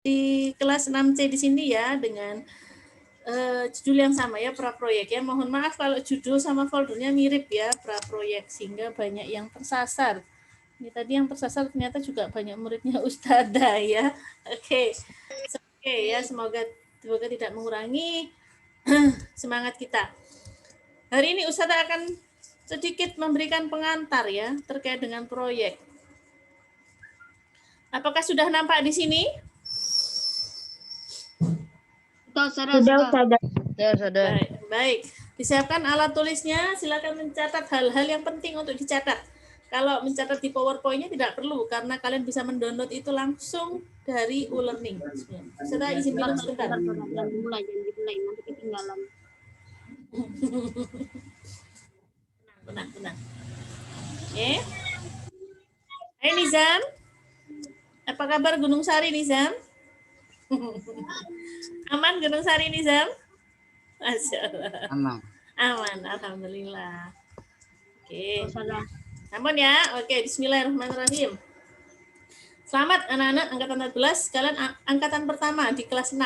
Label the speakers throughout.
Speaker 1: di kelas 6C di sini ya dengan judul yang sama ya, praproyek ya. Mohon maaf kalau judul sama foldernya mirip ya, praproyek, sehingga banyak yang tersasar. Ini tadi yang tersasar ternyata juga banyak muridnya Ustadzah ya. Oke. Oke ya, semoga tidak mengurangi semangat kita. Hari ini Ustadzah akan sedikit memberikan pengantar ya terkait dengan proyek. Apakah sudah nampak di sini?
Speaker 2: Sudah.
Speaker 1: Baik. Disiapkan alat tulisnya, silakan mencatat hal-hal yang penting untuk dicatat. Kalau mencatat di PowerPoint-nya tidak perlu, karena kalian bisa mendownload itu langsung dari e-learning. Saya izin minum sebentar.
Speaker 2: Jangan dimulai, nanti ketinggalan.
Speaker 1: Tenang. Oke. Hai Nizam. Apa kabar Gunung Sari, Nizam? Aman Gunung Sari, Nizam? Masya Allah. Aman, alhamdulillah. Oke. Aman ya. Oke, bismillahirrahmanirrahim. Selamat anak-anak angkatan 14, kalian angkatan pertama di kelas 6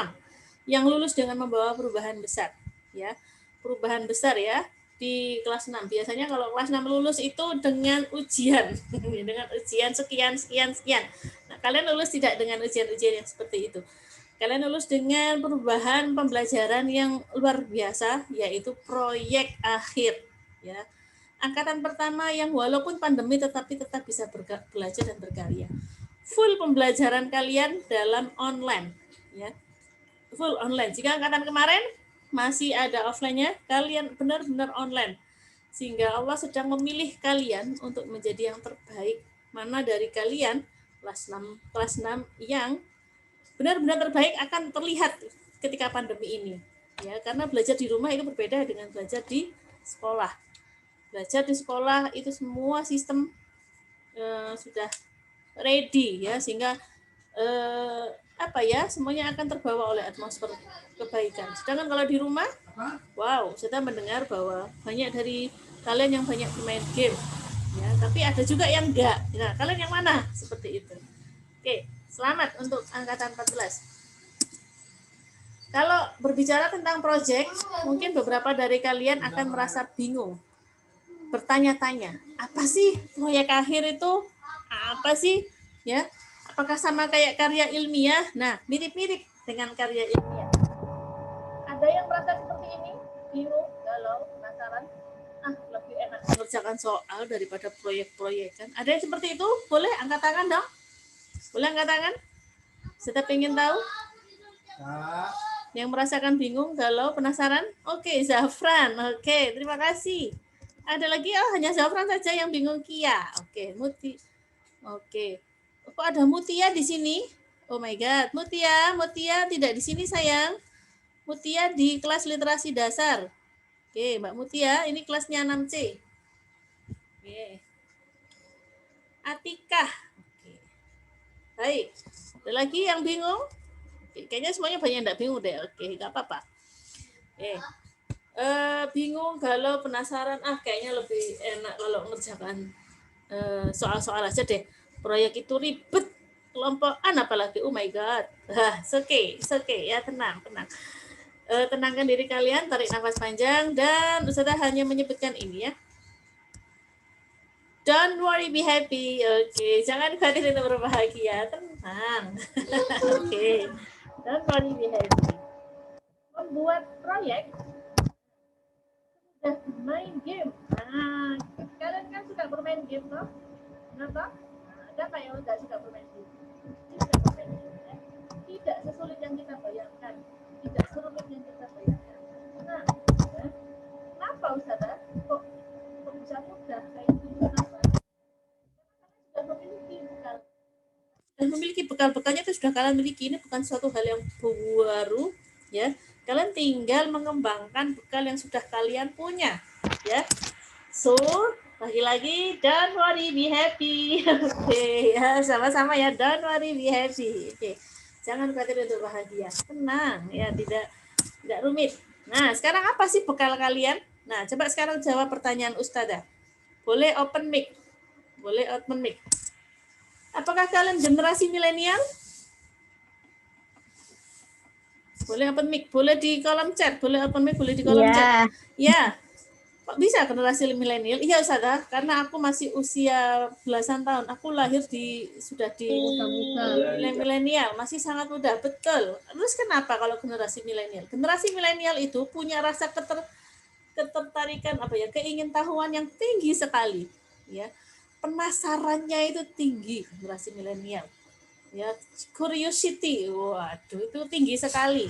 Speaker 1: yang lulus dengan membawa perubahan besar ya. Perubahan besar ya di kelas 6. Biasanya kalau kelas 6 lulus itu dengan ujian dengan ujian sekian. Nah, kalian lulus tidak dengan ujian-ujian yang seperti itu. Kalian lulus dengan perubahan pembelajaran yang luar biasa, yaitu proyek akhir ya. Angkatan pertama yang walaupun pandemi tetapi tetap bisa belajar dan berkarya. Full pembelajaran kalian dalam online ya. Full online. Jika angkatan kemarin masih ada offline-nya, kalian benar-benar online. Sehingga Allah sedang memilih kalian untuk menjadi yang terbaik. Mana dari kalian kelas 6 yang benar-benar terbaik akan terlihat ketika pandemi ini. Ya, karena belajar di rumah itu berbeda dengan belajar di sekolah. Belajar di sekolah itu semua sistem sudah ready ya, sehingga semuanya akan terbawa oleh atmosfer kebaikan. Sedangkan kalau di rumah, wow, saya mendengar bahwa banyak dari kalian yang banyak bermain game ya, tapi ada juga yang enggak. Nah, kalian yang mana? Seperti itu. Oke, selamat untuk angkatan 14. Kalau berbicara tentang proyek, mungkin beberapa dari kalian akan merasa bingung, bertanya-tanya, apa sih proyek akhir itu? Apa sih? Ya, apakah sama kayak karya ilmiah? Nah, mirip-mirip dengan karya ilmiah. Ada yang merasa seperti ini? Bingung, galau, penasaran? Lebih enak mengerjakan soal daripada proyek-proyekan. Ada yang seperti itu? Boleh angkat tangan dong? Boleh angkat tangan? Saya ingin tahu. Yang merasakan bingung, galau, penasaran? Oke, Zafran. Oke, terima kasih. Ada lagi? Oh, hanya Zafran saja yang bingung. Kia. Oke, Muti. Oke. Kok ada Mutia di sini? Oh my God. Mutia tidak di sini sayang. Mutia di kelas literasi dasar. Oke, Mbak Mutia, ini kelasnya 6C. Oke. Atikah. Oke. Baik. Ada lagi yang bingung? Kayaknya semuanya banyak yang enggak bingung deh. Oke, enggak apa-apa. Bingung, galau, penasaran. Kayaknya lebih enak kalau mengerjakan soal-soal aja deh. Proyek itu ribet, kelompokan apalagi. Oh my God. Oke ya, tenang. Tenangkan diri kalian, tarik nafas panjang, dan Ustazah hanya menyebutkan ini ya. Don't worry, be happy. Oke, jangan khawatir untuk berbahagia. Tenang. Oke. Don't worry, be happy. Membuat proyek sudah main game. Kalian kan suka bermain game, toh? Kenapa? Ada nggak yang nggak suka bermain game? Ya. Tidak sesulit yang kita bayangkan, tidak serumit yang kita bayangkan. Nah, ya. Kenapa Ustazah? Kok bisa mudah kayak gitu? Kenapa? Sudah memiliki bekal-bekalnya itu sudah kalian miliki. Ini bukan suatu hal yang baru, ya. Kalian tinggal mengembangkan bekal yang sudah kalian punya, ya. So, lagi-lagi, don't worry, be happy. Oke, ya, sama-sama ya, don't worry, be happy. Oke, jangan khawatir untuk bahagia. Tenang, ya, tidak rumit. Nah, sekarang apa sih bekal kalian? Nah, coba sekarang jawab pertanyaan Ustazah. Boleh open mic? Apakah kalian generasi milenial? Boleh open mic, boleh di kolom chat, boleh open mic, boleh di kolom chat. Ya. Kok bisa generasi milenial? Iya Ustazah, karena aku masih usia belasan tahun. Aku lahir sudah di milenial, masih sangat muda, betul. Terus kenapa kalau generasi milenial? Generasi milenial itu punya rasa ketertarikan keingintahuan yang tinggi sekali, ya. Penasarannya itu tinggi generasi milenial. Ya, curiosity. Waduh, itu tinggi sekali.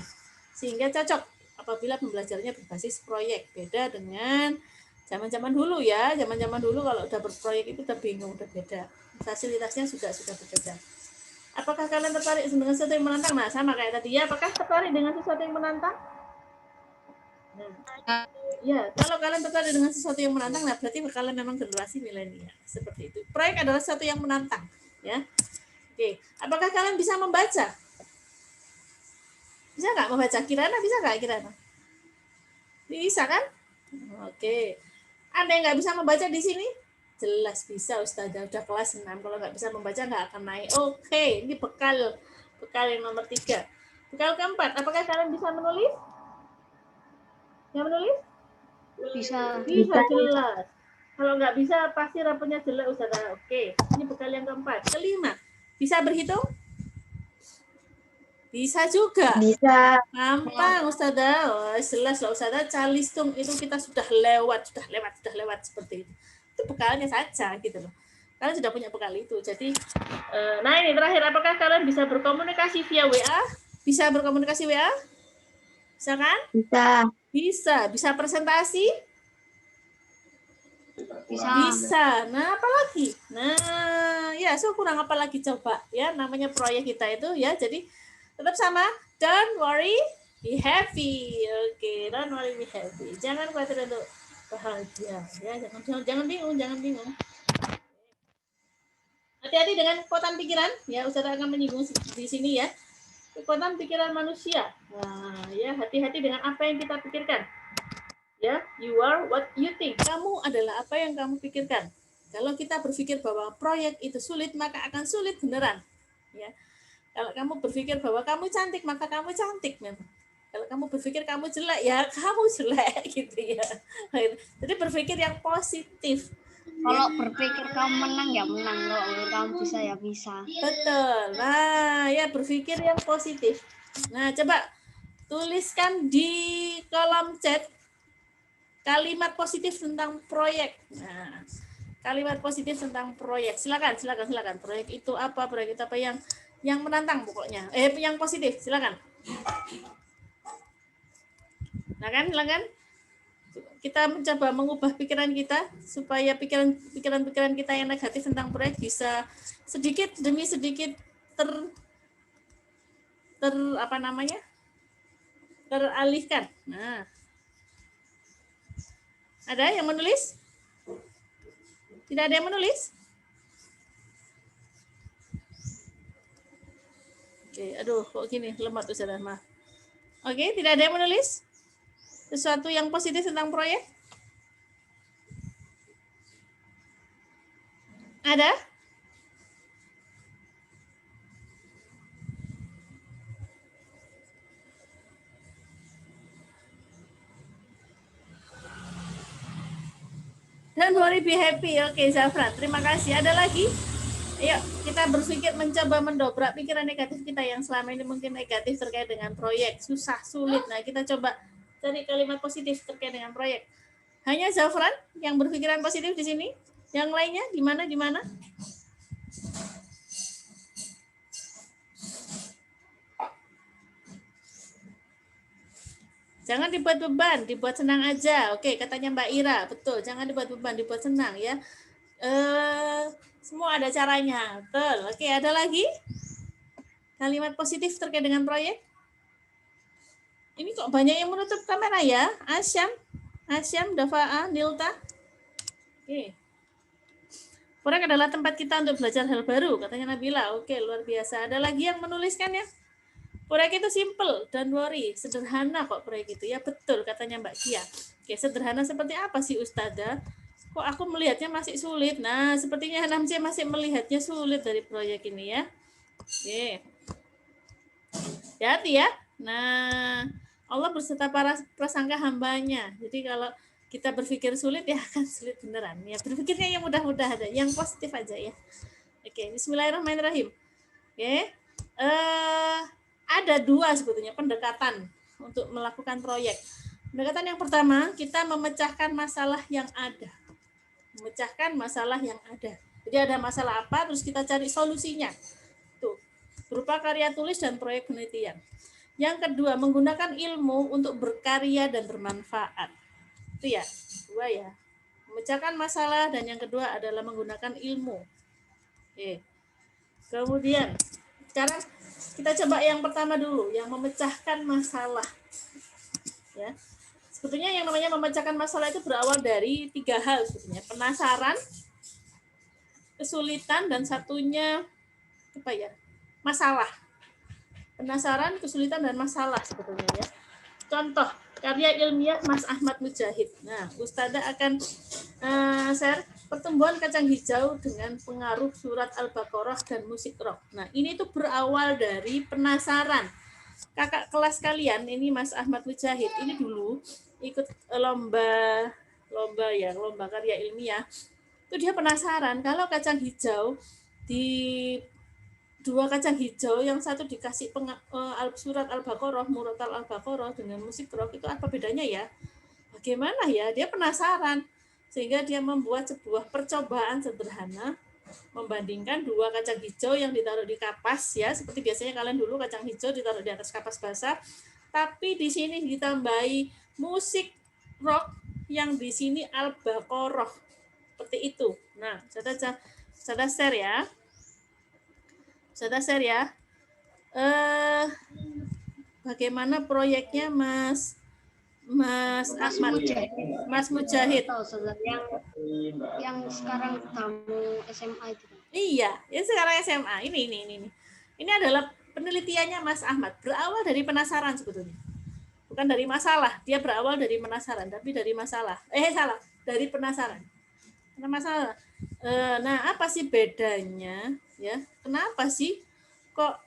Speaker 1: Sehingga cocok apabila pembelajarannya berbasis proyek. Beda dengan zaman-zaman dulu ya. Zaman-zaman dulu kalau udah berproyek itu udah bingung, udah beda. Fasilitasnya sudah berbeda. Apakah kalian tertarik dengan sesuatu yang menantang? Nah, sama kayak tadi ya. Apakah tertarik dengan sesuatu yang menantang? Nah, ya, kalau kalian tertarik dengan sesuatu yang menantang, nah berarti kalian memang generasi milenial. Seperti itu. Proyek adalah sesuatu yang menantang, ya. Oke, apakah kalian bisa membaca? Bisa nggak membaca? Kirana bisa nggak Kirana? Bisa kan? Oke. Ada yang nggak bisa membaca di sini? Jelas bisa Ustazah, udah kelas 6. Kalau nggak bisa membaca nggak akan naik. Oke, ini bekal yang nomor 3. Bekal keempat, apakah kalian bisa menulis? Yang menulis?
Speaker 2: Bisa.
Speaker 1: Bisa, jelas. Kalau nggak bisa, pasti rapotnya jelek Ustazah. Oke, ini bekal yang keempat. Kelima, bisa berhitung? Bisa juga.
Speaker 3: Bisa.
Speaker 1: Gampang Ustazah. Oh, jelas lah Ustazah. Calistung itu kita sudah lewat seperti itu. Itu bekalnya saja gitu loh. Kalian sudah punya bekal itu. Jadi, nah ini terakhir. Apakah kalian bisa berkomunikasi via WA? Bisa berkomunikasi WA? Bisa kan?
Speaker 3: Bisa.
Speaker 1: Bisa. Bisa presentasi? Bisa. Nah, apalagi? Nah, ya, kurang apa lagi coba ya. Namanya proyek kita itu ya. Jadi tetap sama. Don't worry, be happy. Oke, don't worry, be happy. Jangan khawatir untuk bahagia. Ya, jangan bingung. Hati-hati dengan kekuatan pikiran. Ya, Ustazah akan menyinggung di sini ya. Kekuatan pikiran manusia. Nah, ya, hati-hati dengan apa yang kita pikirkan. Ya, you are what you think. Kamu adalah apa yang kamu pikirkan. Kalau kita berpikir bahwa proyek itu sulit, maka akan sulit beneran. Ya. Kalau kamu berpikir bahwa kamu cantik, maka kamu cantik memang. Kalau kamu berpikir kamu jelek, ya kamu jelek gitu ya. Jadi berpikir yang positif.
Speaker 2: Kalau berpikir kamu menang ya menang, kalau kamu bisa ya bisa.
Speaker 1: Betul. Nah, ya berpikir yang positif. Nah, coba tuliskan di kolom chat kalimat positif tentang proyek. Nah, kalimat positif tentang proyek. Silakan. Proyek itu apa? Proyek itu apa yang menantang pokoknya. Yang positif. Silakan. Nah kan, silakan. Kita mencoba mengubah pikiran kita supaya pikiran kita yang negatif tentang proyek bisa sedikit demi sedikit teralihkan. Nah, ada yang menulis? Tidak ada yang menulis? Oke, aduh, kok gini lemot tuh Ustazah, maaf. Oke, tidak ada yang menulis sesuatu yang positif tentang proyek? Ada? Don't worry, be happy. Oke, Zafran, terima kasih. Ada lagi? Ayo, kita berpikir mencoba mendobrak pikiran negatif kita yang selama ini mungkin negatif terkait dengan proyek, susah, sulit. Nah, kita coba cari kalimat positif terkait dengan proyek. Hanya Zafran yang berpikiran positif di sini? Yang lainnya di mana? Jangan dibuat beban, dibuat senang aja. Oke, katanya Mbak Ira, betul. Jangan dibuat beban, dibuat senang ya. Semua ada caranya. Betul. Oke, ada lagi? Kalimat positif terkait dengan proyek? Ini kok banyak yang menutup kamera ya? Asyam, Dafa'a, Nilta. Oke. Proyek adalah tempat kita untuk belajar hal baru, katanya Nabila. Oke, luar biasa. Ada lagi yang menuliskannya? Proyek itu simple, don't worry. Sederhana kok proyek itu. Ya betul, katanya Mbak Kia. Oke, sederhana seperti apa sih Ustazah? Kok aku melihatnya masih sulit? Nah, sepertinya Namci masih melihatnya sulit dari proyek ini ya. Oke. Hati-hati ya. Nah, Allah berserta para prasangka hambanya. Jadi kalau kita berpikir sulit ya akan sulit beneran. Ya berpikirnya yang mudah-mudah aja, yang positif aja ya. Oke, Bismillahirrahmanirrahim. Oke, ada dua sebetulnya pendekatan untuk melakukan proyek. Pendekatan yang pertama, kita memecahkan masalah yang ada. Memecahkan masalah yang ada. Jadi ada masalah apa, terus kita cari solusinya. Tuh, berupa karya tulis dan proyek penelitian. Yang kedua, menggunakan ilmu untuk berkarya dan bermanfaat. Itu ya, dua ya. Memecahkan masalah dan yang kedua adalah menggunakan ilmu. Oke. Kemudian, sekarang kita coba yang pertama dulu, yang memecahkan masalah. Ya. Sebetulnya yang namanya memecahkan masalah itu berawal dari 3 hal sebetulnya. Penasaran, kesulitan, dan satunya apa ya? Masalah. Penasaran, kesulitan, dan masalah sebetulnya ya. Contoh karya ilmiah Mas Ahmad Mujahid. Nah, Ustazah akan share pertumbuhan kacang hijau dengan pengaruh surat Al-Baqarah dan musik rock. Nah, ini tuh berawal dari penasaran. Kakak kelas kalian ini Mas Ahmad Mujahid ini dulu ikut lomba karya ilmiah. Itu dia penasaran kalau kacang hijau di dua kacang hijau yang satu dikasih surat Al-Baqarah, murotal Al-Baqarah dengan musik rock itu apa bedanya ya? Bagaimana ya? Dia penasaran sehingga dia membuat sebuah percobaan sederhana membandingkan dua kacang hijau yang ditaruh di kapas ya, seperti biasanya kalian dulu kacang hijau ditaruh di atas kapas basah, tapi di sini ditambahi musik rock yang di sini Al-Baqarah. Seperti itu. Nah, saya share ya. Saya share ya. Bagaimana proyeknya Mas Ahmad Mujahid
Speaker 2: yang sekarang tamu SMA itu.
Speaker 1: Iya, yang sekarang SMA. Ini adalah penelitiannya Mas Ahmad. Berawal dari penasaran sebetulnya. Bukan dari masalah. Dia berawal dari penasaran, tapi dari masalah. Dari penasaran. Karena masalah. Nah, apa sih bedanya? Ya, kenapa sih kok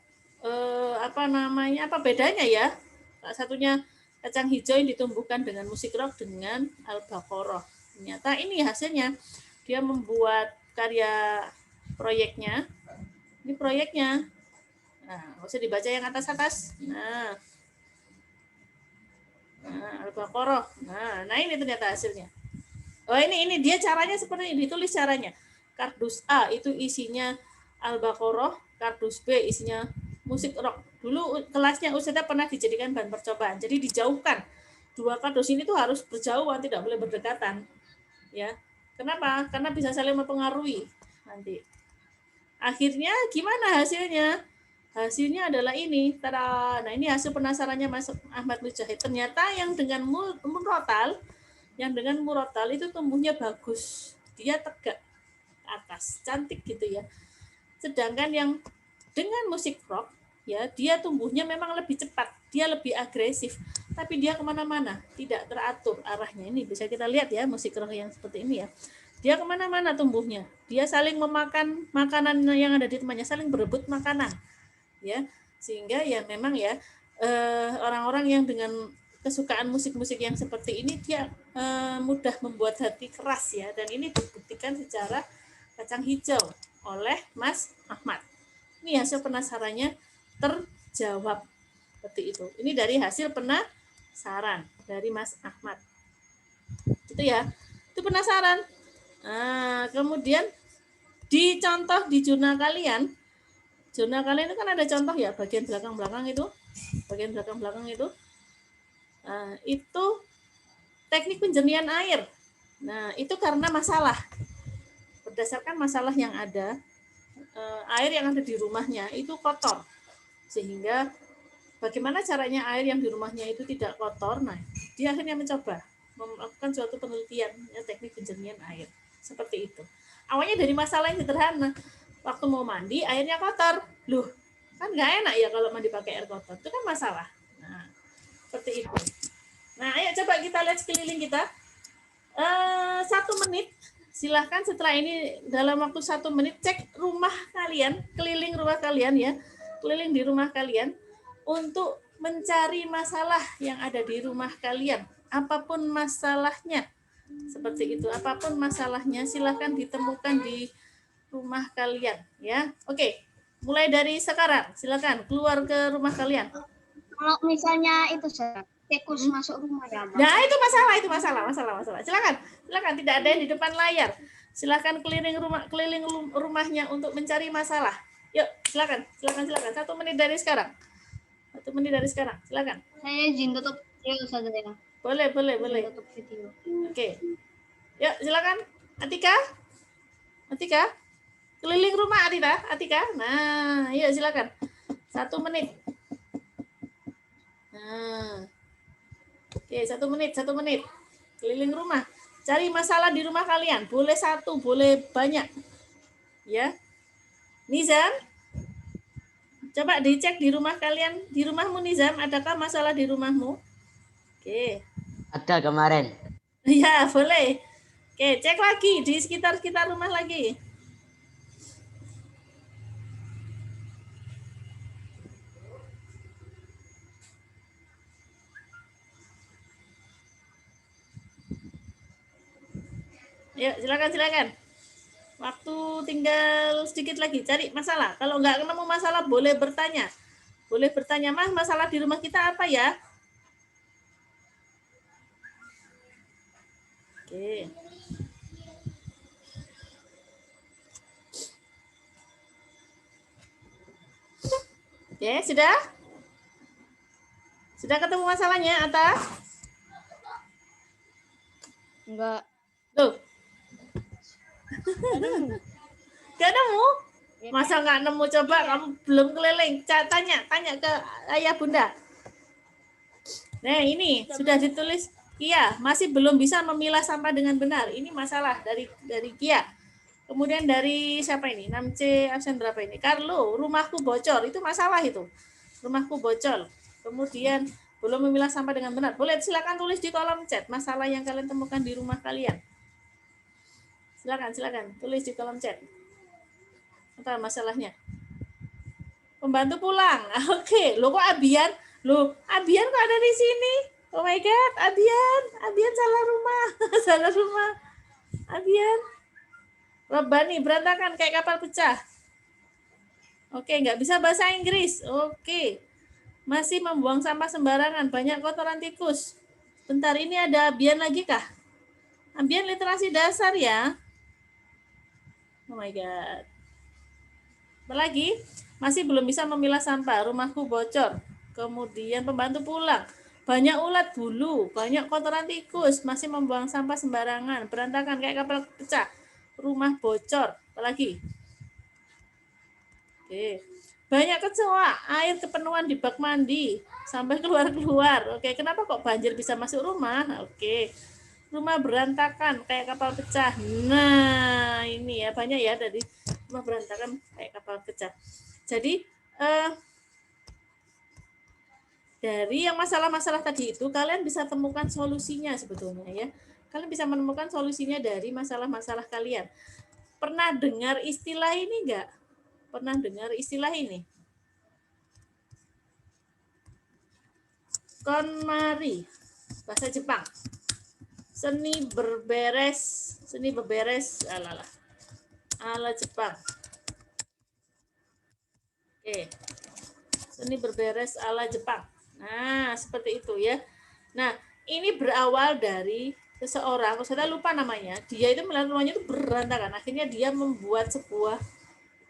Speaker 1: apa bedanya ya? Satunya kacang hijau yang ditumbuhkan dengan musik rock dengan Al-Baqarah. Ternyata ini hasilnya. Dia membuat karya proyeknya. Ini proyeknya. Nah, nggak usah dibaca yang atas-atas. Nah, Al-Baqarah. Nah ini ternyata hasilnya. Oh ini dia caranya seperti ini, ditulis caranya. Kardus A itu isinya Al-Baqarah, kardus B isinya musik rock. Dulu kelasnya Ustazah pernah dijadikan bahan percobaan. Jadi dijauhkan. Dua kardus ini tuh harus berjauhan, tidak boleh berdekatan. Ya. Kenapa? Karena bisa saling mempengaruhi nanti. Akhirnya gimana hasilnya? Hasilnya adalah ini. Tada. Nah, ini hasil penasarannya Mas Ahmad Mujahid. Ternyata yang dengan murotal itu tumbuhnya bagus. Dia tegak ke atas, cantik gitu ya. Sedangkan yang dengan musik rock, ya dia tumbuhnya memang lebih cepat, dia lebih agresif, tapi dia kemana-mana, tidak teratur arahnya. Ini bisa kita lihat ya musik rock yang seperti ini ya. Dia kemana-mana tumbuhnya, dia saling memakan makanan yang ada di temannya, saling berebut makanan, ya sehingga ya memang ya orang-orang yang dengan kesukaan musik-musik yang seperti ini dia mudah membuat hati keras ya, dan ini dibuktikan secara kacang hijau oleh Mas Ahmad. Ini hasil penasarannya terjawab seperti itu. Ini dari hasil penasaran dari Mas Ahmad. Itu ya, itu penasaran. Nah, kemudian dicontoh di jurnal kalian itu kan ada contoh ya, bagian belakang-belakang itu. Itu teknik penjernihan air. Nah, itu karena masalah. Berdasarkan masalah yang ada, air yang ada di rumahnya itu kotor. Sehingga bagaimana caranya air yang di rumahnya itu tidak kotor? Nah, dia akhirnya mencoba melakukan suatu penelitian ya, teknik penjernihan air. Seperti itu. Awalnya dari masalah yang sederhana. Waktu mau mandi, airnya kotor. Loh, kan nggak enak ya kalau mandi pakai air kotor. Itu kan masalah. Nah, seperti itu. Nah, ayo coba kita lihat sekeliling kita. 1 menit. Silahkan setelah ini dalam waktu 1 menit cek rumah kalian, keliling rumah kalian ya. Keliling di rumah kalian. untuk mencari masalah yang ada di rumah kalian. Apapun masalahnya, seperti itu. Apapun masalahnya, silahkan ditemukan di rumah kalian, ya. Oke, mulai dari sekarang, silakan keluar ke rumah kalian.
Speaker 2: Kalau misalnya itu tikus masuk rumah ya, Bang.
Speaker 1: Nah, itu masalah. Silakan. Tidak ada yang di depan layar. Silakan keliling rumahnya untuk mencari masalah. Yuk, silakan. 1 menit dari sekarang. 1 menit dari sekarang, silakan.
Speaker 2: Saya izin tutup video saja ya.
Speaker 1: Boleh.
Speaker 2: Tutup video.
Speaker 1: Oke. Yuk, silakan. Atika. Keliling rumah Atika. Nah, yuk silakan. 1 menit. Nah. Oke, 1 menit. Keliling rumah. Cari masalah di rumah kalian. Boleh 1, boleh banyak. Ya. Nizam, coba dicek di rumah kalian. Di rumahmu Nizam, adakah masalah di rumahmu? Oke.
Speaker 3: Ada kemarin.
Speaker 1: Ya, boleh. Oke, cek lagi di sekitar rumah lagi. Yuk, silakan. Waktu tinggal sedikit lagi, cari masalah. Kalau nggak ketemu masalah, boleh bertanya. Mas, masalah di rumah kita apa ya? Oke. Oke, sudah? Sudah ketemu masalahnya, Atta?
Speaker 2: Enggak.
Speaker 1: Tuh. Gak nemu? Masa nggak nemu? Coba kamu belum keliling. Tanya ke ayah bunda. Nah, ini sudah ditulis Kia, masih belum bisa memilah sampah dengan benar. Ini masalah dari Kia. Kemudian dari siapa ini? 6C absen berapa ini? Carlo, rumahku bocor. Itu masalah itu. Rumahku bocor. Kemudian belum memilah sampah dengan benar. Boleh silakan tulis di kolom chat masalah yang kalian temukan di rumah kalian. Silakan tulis di kolom chat. Apa masalahnya? Pembantu pulang. Oke, lo kok Abian? Abian kok ada di sini? Oh my god, Abian salah rumah. Abian. Robani berantakan kayak kapal pecah. Oke, nggak bisa bahasa Inggris. Oke. Masih membuang sampah sembarangan, banyak kotoran tikus. Bentar, ini ada Abian lagi kah? Abian literasi dasar ya. Oh my god. Apa lagi? Masih belum bisa memilah sampah, rumahku bocor. Kemudian pembantu pulang. Banyak ulat bulu, banyak kotoran tikus, masih membuang sampah sembarangan, berantakan kayak kapal pecah. Rumah bocor. Apalagi? Oke. Banyak kecoa, air kepenuhan di bak mandi sampai keluar. Oke, kenapa kok banjir bisa masuk rumah? Oke. Rumah berantakan kayak kapal pecah. Nah, ini ya banyak ya dari rumah berantakan kayak kapal pecah. Jadi dari yang masalah-masalah tadi itu kalian bisa temukan solusinya sebetulnya ya. Kalian bisa menemukan solusinya dari masalah-masalah kalian. Pernah dengar istilah ini enggak? Pernah dengar istilah ini? KonMari, bahasa Jepang. Seni berberes ala Jepang. Oke. Seni berberes ala Jepang. Nah, seperti itu ya. Nah, ini berawal dari seseorang, saya lupa namanya. Dia itu melihat rumahnya itu berantakan. Akhirnya dia membuat sebuah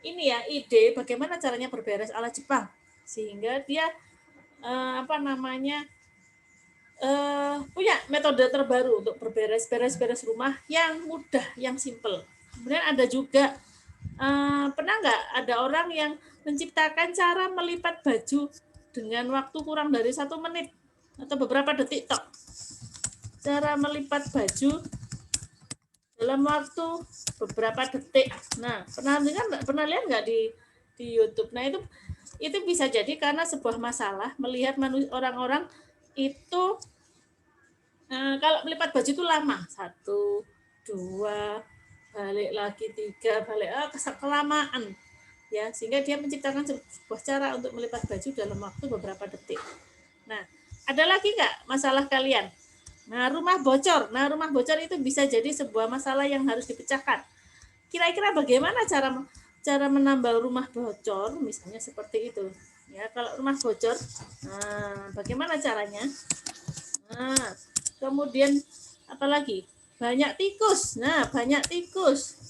Speaker 1: ide bagaimana caranya berberes ala Jepang. Sehingga dia punya metode terbaru untuk berberes rumah yang mudah, yang simple. Kemudian ada juga pernah nggak ada orang yang menciptakan cara melipat baju dengan waktu kurang dari 1 menit atau beberapa detik tok. Cara melipat baju dalam waktu beberapa detik. Nah, pernah lihat nggak di YouTube? Nah, itu bisa jadi karena sebuah masalah melihat orang-orang itu kalau melipat baju itu lama. 1, 2, balik lagi 3, balik kelamaan. ya, sehingga dia menciptakan sebuah cara untuk melipat baju dalam waktu beberapa detik. Nah, ada lagi nggak masalah kalian? Nah, rumah bocor. Nah, rumah bocor itu bisa jadi sebuah masalah yang harus dipecahkan. Kira-kira bagaimana cara menambal rumah bocor, misalnya seperti itu. Ya, kalau rumah bocor, nah, bagaimana caranya? Nah, kemudian apa lagi? Banyak tikus. Nah, banyak tikus.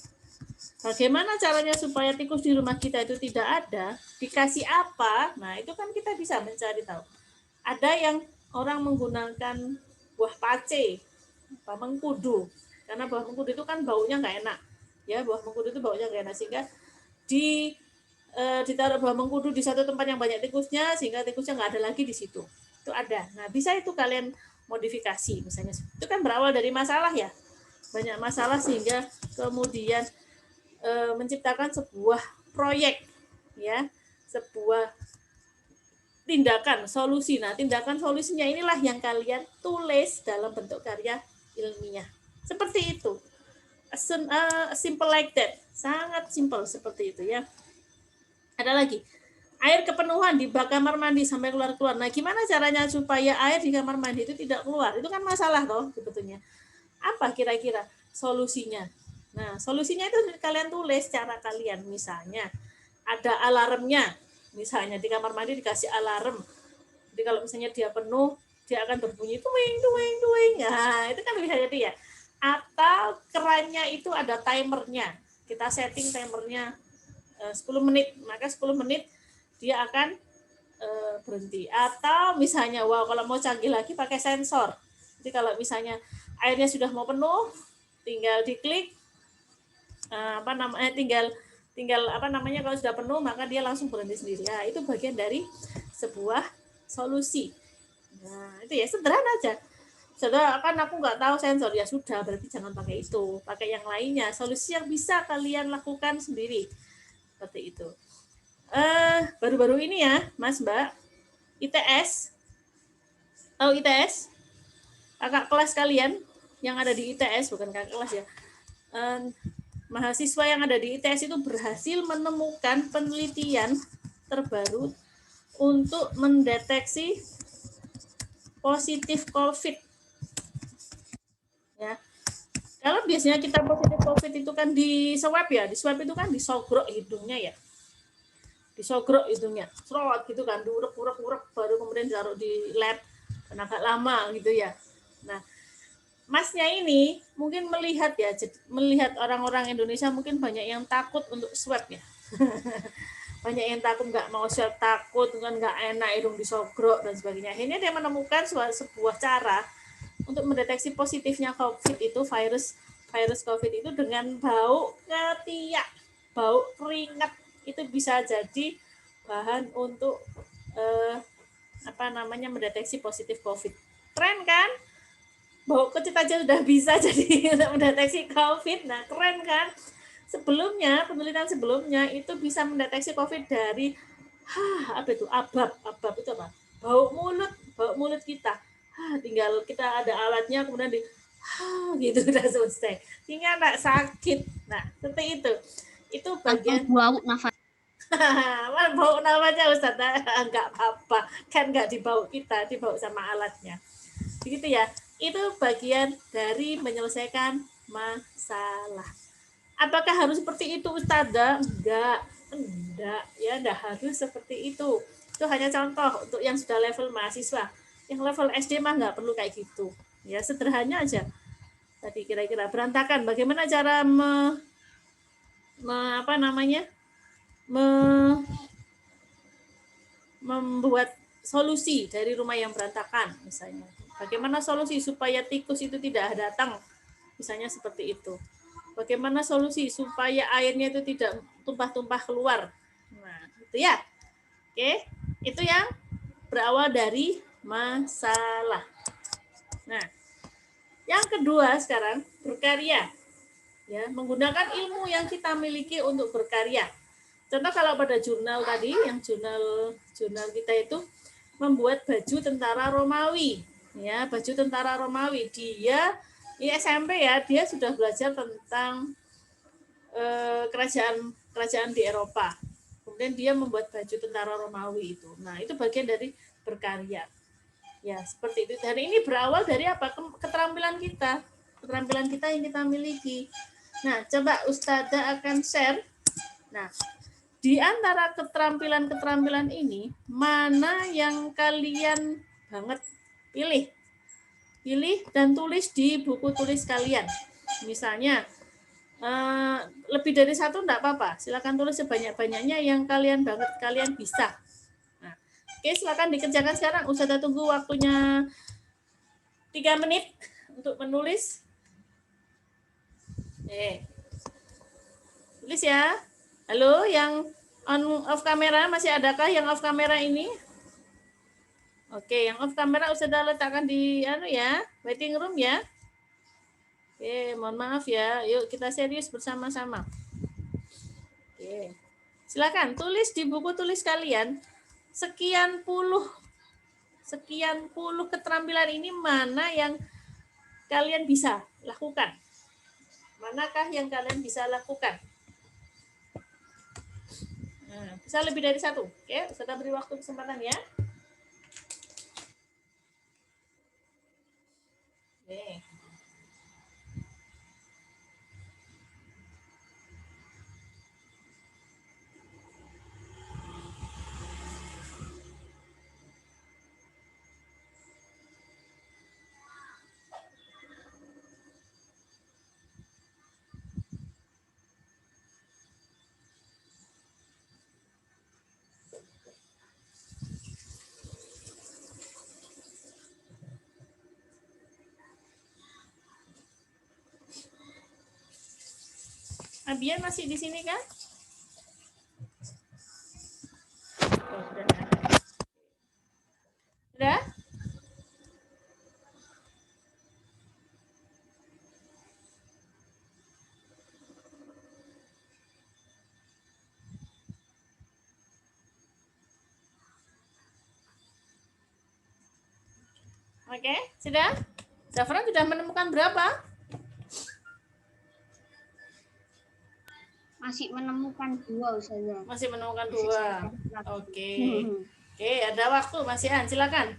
Speaker 1: Bagaimana caranya supaya tikus di rumah kita itu tidak ada? Dikasih apa? Nah, itu kan kita bisa mencari tahu. Ada yang orang menggunakan buah pace, buah mengkudu. Karena buah mengkudu itu kan baunya nggak enak. Ya, buah mengkudu itu baunya nggak enak, sehingga ditaruh buah mengkudu di satu tempat yang banyak tikusnya, sehingga tikusnya nggak ada lagi di situ. Itu ada. Nah, bisa itu kalian modifikasi misalnya. Itu kan berawal dari masalah ya. Banyak masalah sehingga kemudian menciptakan sebuah proyek, ya, sebuah tindakan solusi. Nah, tindakan solusinya inilah yang kalian tulis dalam bentuk karya ilmiah. Seperti itu. Simple like that. Sangat simple seperti itu ya. Ada lagi. Air kepenuhan di bak kamar mandi sampai keluar-keluar. Nah, gimana caranya supaya air di kamar mandi itu tidak keluar? Itu kan masalah toh sebetulnya. Apa kira-kira solusinya? Nah, solusinya itu kalian tulis cara kalian. Misalnya ada alarmnya. Misalnya di kamar mandi dikasih alarm. Jadi kalau misalnya dia penuh, dia akan berbunyi tuing tuing tuing. Nah, itu kan bisa jadi ya. Atau kerannya itu ada timernya. Kita setting timernya 10 menit. Maka 10 menit dia akan berhenti. Atau misalnya, wow, kalau mau canggih lagi pakai sensor. Jadi kalau misalnya airnya sudah mau penuh, tinggal diklik tinggal apa namanya, kalau sudah penuh maka dia langsung berhenti sendiri. Nah, itu bagian dari sebuah solusi. Nah, itu ya sederhana aja. Saudara, kan aku nggak tahu sensor, ya sudah, berarti jangan pakai itu, pakai yang lainnya. Solusi yang bisa kalian lakukan sendiri seperti itu. Baru-baru ini ya, Mas Mbak, ITS, tahu ITS? Kakak kelas kalian yang ada di ITS, bukan kakak kelas ya. Mahasiswa yang ada di ITS itu berhasil menemukan penelitian terbaru untuk mendeteksi positif COVID. Ya, kalau biasanya kita positif COVID itu kan di swab ya, di swab itu kan disogrok hidungnya ya, disogrok hidungnya, serot gitu kan, diurek-urek baru kemudian ditaruh di lab, dan agak lama gitu ya. Nah, Masnya ini mungkin melihat ya, melihat orang-orang Indonesia mungkin banyak yang takut untuk swab ya. Banyak yang takut, nggak mau swab, takut kan nggak enak hidung disogrok dan sebagainya. Akhirnya dia menemukan sebuah cara untuk mendeteksi positifnya COVID itu, virus COVID itu dengan bau ketiak, bau keringat. Itu bisa jadi bahan untuk mendeteksi positif COVID. Keren kan? Bau kecut aja sudah bisa jadi untuk mendeteksi COVID. Nah, keren kan? Sebelumnya, penelitian sebelumnya itu bisa mendeteksi COVID dari abab itu apa? Bau mulut kita. Tinggal kita ada alatnya, kemudian gitu udah selesai. Tinggal nggak sakit. Nah, seperti itu. Itu bagian
Speaker 2: bau nafas.
Speaker 1: bau nafasnya Ustaz, nggak apa-apa. Kan nggak dibau kita, dibau sama alatnya. Begitu ya. Itu bagian dari menyelesaikan masalah. Apakah harus seperti itu Ustazah? Enggak ya, enggak harus seperti itu. Itu hanya contoh untuk yang sudah level mahasiswa. Yang level SD mah enggak perlu kayak gitu. Ya, sederhana aja. Tadi kira-kira berantakan. Bagaimana cara membuat solusi dari rumah yang berantakan misalnya. Bagaimana solusi supaya tikus itu tidak datang, misalnya seperti itu. Bagaimana solusi supaya airnya itu tidak tumpah-tumpah keluar. Nah, itu ya. Oke, itu yang berawal dari masalah. Nah, yang kedua sekarang berkarya. Ya, menggunakan ilmu yang kita miliki untuk berkarya. Contoh kalau pada jurnal tadi, yang jurnal kita itu membuat baju tentara Romawi. Ya, baju tentara Romawi. Dia di SMP ya, dia sudah belajar tentang kerajaan di Eropa. kemudian dia membuat baju tentara Romawi itu. Nah, itu bagian dari berkarya. Ya, seperti itu. Dan ini berawal dari apa? Keterampilan kita. Keterampilan kita yang kita miliki. Nah, coba Ustazah akan share. Nah, di antara keterampilan-keterampilan ini, mana yang kalian banget pilih? Pilih dan tulis di buku tulis kalian. Misalnya, lebih dari satu enggak apa-apa. Silakan tulis sebanyak-banyaknya yang kalian banget, kalian bisa. Nah, oke, silakan dikerjakan sekarang. Ustazah tunggu waktunya 3 menit untuk menulis. Tulis ya. Halo, yang on off kamera, masih adakah yang off kamera ini? Oke, yang off kamera Ustazah letakkan di waiting room ya. Oke, mohon maaf ya. Yuk kita serius bersama-sama. Oke. Silakan tulis di buku tulis kalian sekian puluh keterampilan ini mana yang kalian bisa lakukan. Manakah yang kalian bisa lakukan? Nah, bisa lebih dari satu. Oke, Ustazah beri waktu kesempatan ya. Oke. Abian masih di sini kan? Oh, sudah. Sudah? Oke, sudah? Zafran sudah menemukan berapa?
Speaker 2: Masih menemukan 2, Ustazah.
Speaker 1: Masih menemukan 2. Oke. Oke, ada waktu Mas Ian, silakan.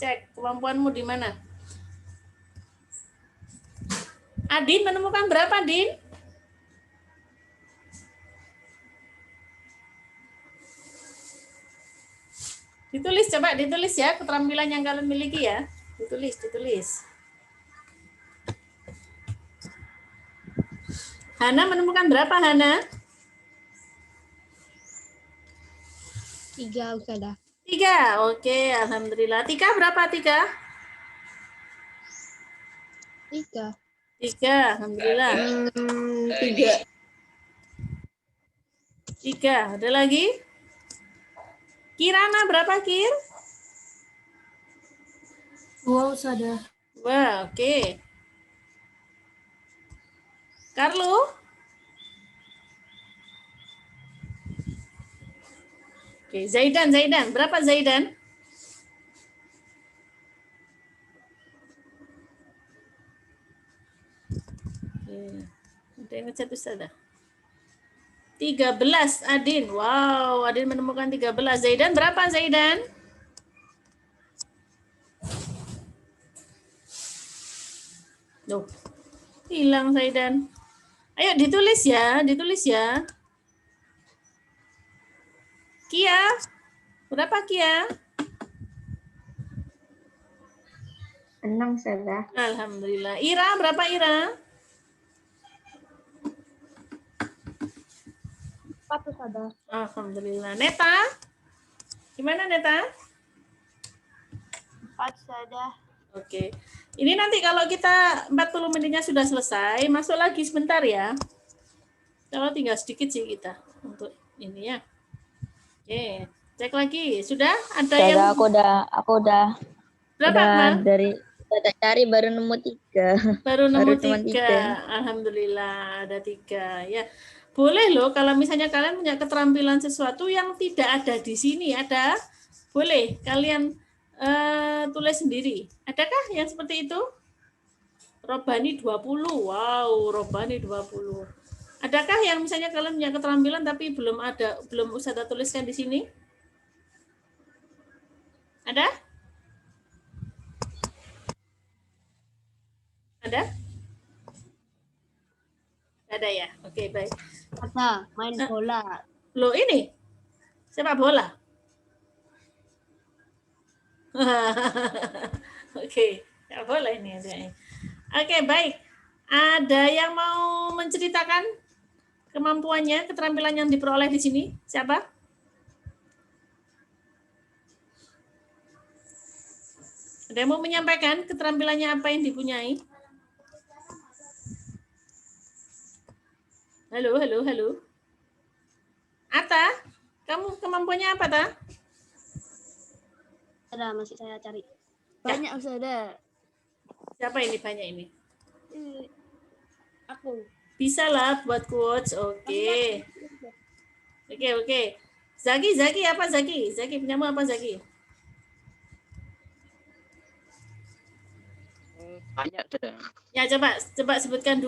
Speaker 1: Cek kemampuanmu di mana. Adin menemukan berapa, Din? Ditulis, coba ditulis ya keterampilan yang kalian miliki ya. Ditulis. Hana menemukan berapa, Hana?
Speaker 2: 3, Ustazah.
Speaker 1: 3, oke, alhamdulillah. Tika berapa, Tika?
Speaker 2: 3.
Speaker 1: 3, alhamdulillah.
Speaker 2: 3.
Speaker 1: 3, ada lagi? Kirana berapa, Kir?
Speaker 2: 2, Ustazah.
Speaker 1: 2, oke. Carlo? Oke, Zaidan. Berapa Zaidan? Oke. Ada yang ngechat Ustazah. 13, Adin. Wow, Adin menemukan 13. Zaidan berapa, Zaidan? Loh, hilang Zaidan. Ayo ditulis ya. Kia, berapa Kia?
Speaker 2: 6, Ustazah.
Speaker 1: Alhamdulillah. Ira, berapa Ira?
Speaker 2: 4, Ustazah.
Speaker 1: Alhamdulillah. Neta? Gimana Neta?
Speaker 2: 4, Ustazah.
Speaker 1: Oke. Ini nanti kalau kita 40 menitnya sudah selesai, masuk lagi sebentar ya. Kalau tinggal sedikit sih kita untuk ini ya. Oke, cek lagi. Sudah ada
Speaker 3: Ustazah,
Speaker 1: yang
Speaker 3: aku udah
Speaker 1: berapa, Akmal?
Speaker 3: dari cari baru nemu 3.
Speaker 1: Baru nemu
Speaker 3: cuma
Speaker 1: 3. Alhamdulillah ada 3 ya. Boleh loh kalau misalnya kalian punya keterampilan sesuatu yang tidak ada di sini, ada, boleh kalian tulis sendiri. Adakah yang seperti itu? Robani 20. Wow, Robani 20. Adakah yang misalnya kalian punya keterampilan tapi belum Ustazah tuliskan di sini? Ada? Ada? Ada ya? Oke, baik.
Speaker 2: Ada main bola.
Speaker 1: Loh ini? Sepak bola? Oke, nggak boleh ini. Oke, baik. Ada yang mau menceritakan kemampuannya, keterampilan yang diperoleh di sini? Siapa? Ada yang mau menyampaikan keterampilannya apa yang dipunyai? Halo, halo, halo. Ata, kamu kemampuannya apa, Ta?
Speaker 2: Ada, masih saya cari. Banyak sudah.
Speaker 1: Siapa ini banyak ini?
Speaker 2: Aku.
Speaker 1: Bisa lah buat quotes. Oke. Oke. Zaki apa Zaki? Zaki punyamu apa Zaki?
Speaker 4: Banyak sudah.
Speaker 1: Ya coba sebutkan 2.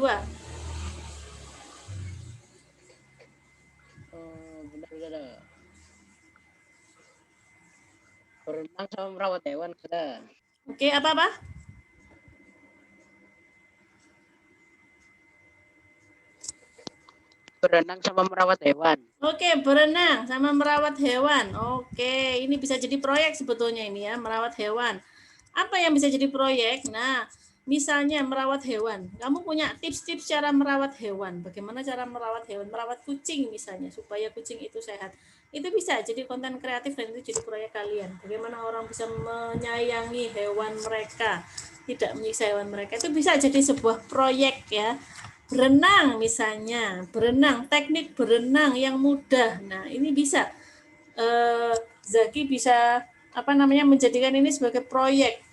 Speaker 4: Benar sudah. Berenang sama merawat hewan sudah.
Speaker 1: Oke, apa?
Speaker 4: Berenang sama merawat hewan.
Speaker 1: Oke, berenang sama merawat hewan. Oke, ini bisa jadi proyek sebetulnya ini ya, merawat hewan. Apa yang bisa jadi proyek? Nah, misalnya merawat hewan. Kamu punya tips-tips cara merawat hewan. Bagaimana cara merawat hewan? Merawat kucing misalnya, supaya kucing itu sehat. Itu bisa jadi konten kreatif dan itu jadi proyek kalian. Bagaimana orang bisa menyayangi hewan mereka, tidak menyiksa hewan mereka. Itu bisa jadi sebuah proyek ya. Berenang misalnya, teknik berenang yang mudah. Nah, ini bisa Zaki bisa menjadikan ini sebagai proyek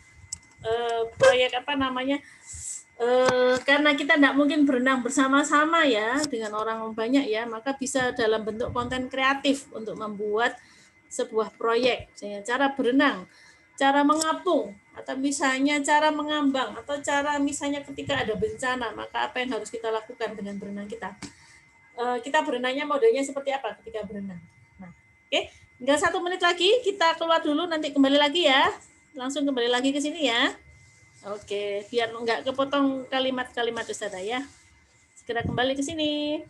Speaker 1: karena kita tidak mungkin berenang bersama-sama ya dengan orang banyak ya, maka bisa dalam bentuk konten kreatif untuk membuat sebuah proyek, misalnya cara berenang, cara mengapung, atau misalnya cara mengambang, atau cara misalnya ketika ada bencana, maka apa yang harus kita lakukan dengan berenang kita. Kita berenangnya modelnya seperti apa ketika berenang. Nah, oke, tinggal 1 menit lagi, kita keluar dulu, nanti kembali lagi ya. Langsung kembali lagi ke sini ya. Oke, biar nggak kepotong kalimat-kalimat Ustazah ya. Segera kembali ke sini.